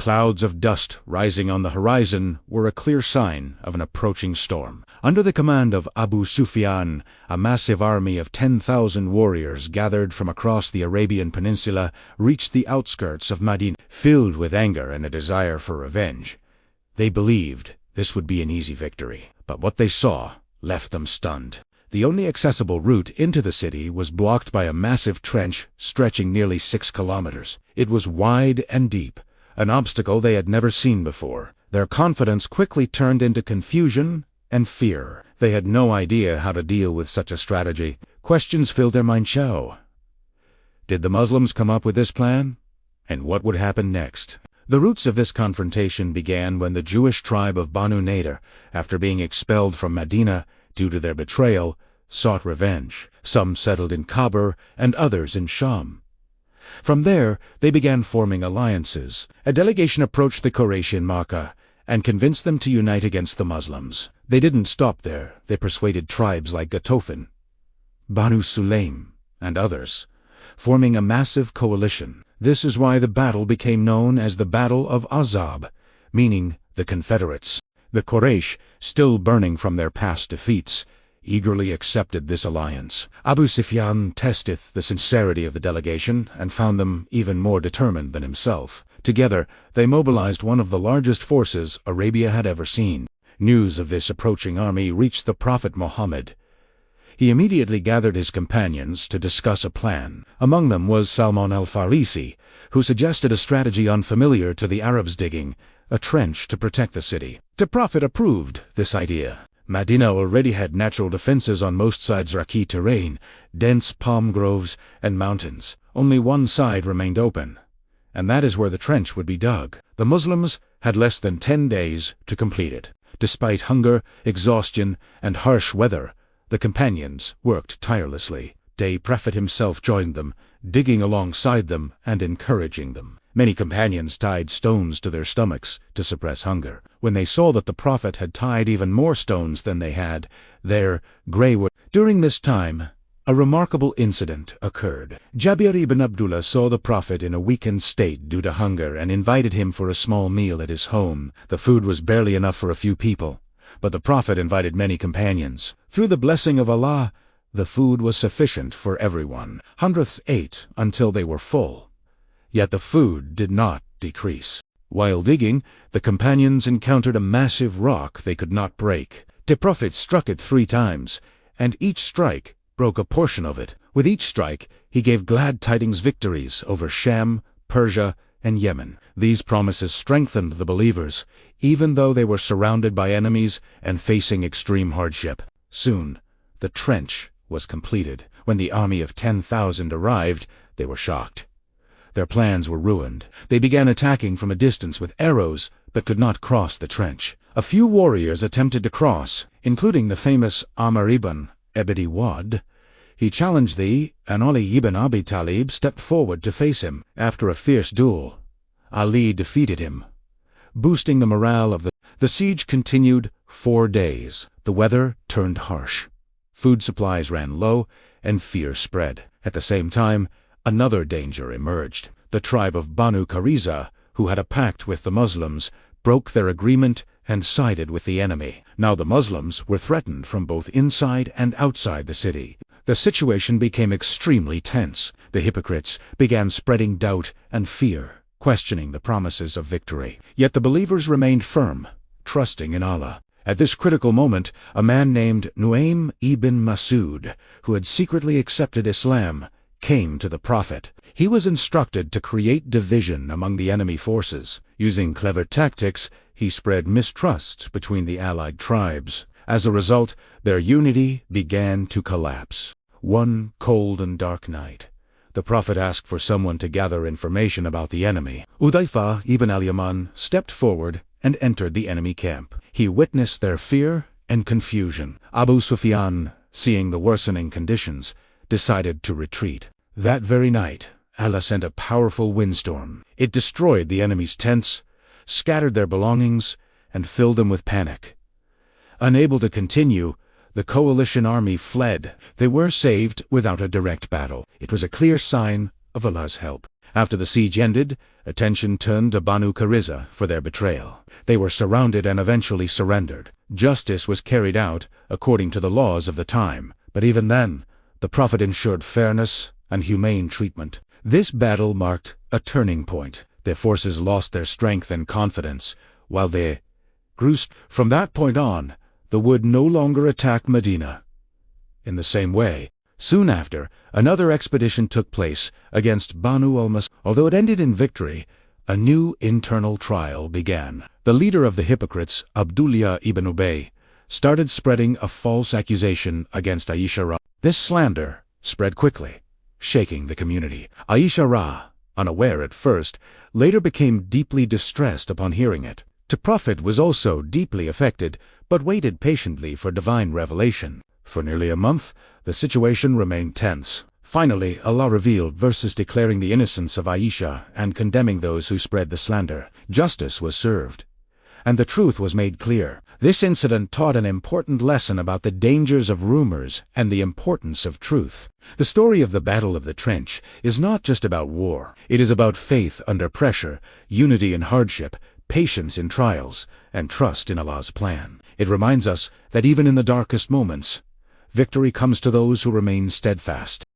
clouds of dust rising on the horizon were a clear sign of an approaching storm. Under the command of Abu Sufyan, a massive army of 10,000 warriors gathered from across the Arabian Peninsula reached the outskirts of Madinah, filled with anger and a desire for revenge. They believed this would be an easy victory, but what they saw left them stunned. The only accessible route into the city was blocked by a massive trench stretching nearly 6 kilometers. It was wide and deep, an obstacle they had never seen before. Their confidence quickly turned into confusion and fear. They had no idea how to deal with such a strategy. Questions filled their mind. Did the Muslims come up with this plan? And what would happen next? The roots of this confrontation began when the Jewish tribe of Banu Nadir, after being expelled from Madinah due to their betrayal, sought revenge. Some settled in Khabur and others in Sham. From there, they began forming alliances. A delegation approached the Quraysh in Makkah and convinced them to unite against the Muslims. They didn't stop there. They persuaded tribes like Ghatafan, Banu Sulaim, and others, forming a massive coalition. This is why the battle became known as the Battle of Ahzab, meaning the Confederates. The Quraysh, still burning from their past defeats, eagerly accepted this alliance. Abu Sufyan tested the sincerity of the delegation and found them even more determined than himself. Together, they mobilized one of the largest forces Arabia had ever seen. News of this approaching army reached the Prophet Muhammad. He immediately gathered his companions to discuss a plan. Among them was Salman Al-Farisi, who suggested a strategy unfamiliar to the Arabs: digging a trench to protect the city. The Prophet approved this idea. Madinah already had natural defenses on most sides: rocky terrain, dense palm groves, and mountains. Only one side remained open, and that is where the trench would be dug. The Muslims had less than 10 days to complete it. Despite hunger, exhaustion, and harsh weather, the companions worked tirelessly. The Prophet himself joined them, digging alongside them and encouraging them. Many companions tied stones to their stomachs to suppress hunger. When they saw that the Prophet had tied even more stones than they had, their grey were. During this time, a remarkable incident occurred. Jabir ibn Abdullah saw the Prophet in a weakened state due to hunger and invited him for a small meal at his home. The food was barely enough for a few people, but the Prophet invited many companions. Through the blessing of Allah, the food was sufficient for everyone. Hundreds ate until they were full. Yet the food did not decrease. While digging, the companions encountered a massive rock they could not break. The Prophet struck it 3 times, and each strike broke a portion of it. With each strike, he gave glad tidings victories over Sham, Persia, and Yemen. These promises strengthened the believers, even though they were surrounded by enemies and facing extreme hardship. Soon, the trench was completed. When the army of 10,000 arrived, they were shocked. Their plans were ruined. They began attacking from a distance with arrows, but could not cross the trench. A few warriors attempted to cross, including the famous Amr ibn Abi Wad. He challenged and Ali ibn Abi Talib stepped forward to face him. After a fierce duel, Ali defeated him, boosting the morale of the siege continued 4 days. The weather turned harsh. Food supplies ran low, and fear spread. At the same time, another danger emerged. The tribe of Banu Qurayza, who had a pact with the Muslims, broke their agreement and sided with the enemy. Now the Muslims were threatened from both inside and outside the city. The situation became extremely tense. The hypocrites began spreading doubt and fear, questioning the promises of victory. Yet the believers remained firm, trusting in Allah. At this critical moment, a man named Nuaym ibn Masud, who had secretly accepted Islam, came to the Prophet. He was instructed to create division among the enemy forces. Using clever tactics, he spread mistrust between the allied tribes. As a result, their unity began to collapse. One cold and dark night, the Prophet asked for someone to gather information about the enemy. Udayfa ibn al-Yaman stepped forward and entered the enemy camp. He witnessed their fear and confusion. Abu Sufyan, seeing the worsening conditions, decided to retreat. That very night, Allah sent a powerful windstorm. It destroyed the enemy's tents, scattered their belongings, and filled them with panic. Unable to continue, the coalition army fled. They were saved without a direct battle. It was a clear sign of Allah's help. After the siege ended, attention turned to Banu Qurayza for their betrayal. They were surrounded and eventually surrendered. Justice was carried out according to the laws of the time, but even then, the Prophet ensured fairness and humane treatment. This battle marked a turning point. Their forces lost their strength and confidence, while they grew. From that point on, the would no longer attack Medina. In the same way, soon after, another expedition took place against Banu al-Mas. Although it ended in victory, a new internal trial began. The leader of the hypocrites, Abdullah ibn Ubay, started spreading a false accusation against Aisha. This slander spread quickly, shaking the community. Aisha, unaware at first, later became deeply distressed upon hearing it. The Prophet was also deeply affected, but waited patiently for divine revelation. For nearly a month, the situation remained tense. Finally, Allah revealed verses declaring the innocence of Aisha and condemning those who spread the slander. Justice was served, and the truth was made clear. This incident taught an important lesson about the dangers of rumors and the importance of truth. The story of the Battle of the Trench is not just about war. It is about faith under pressure, unity in hardship, patience in trials, and trust in Allah's plan. It reminds us that even in the darkest moments, victory comes to those who remain steadfast.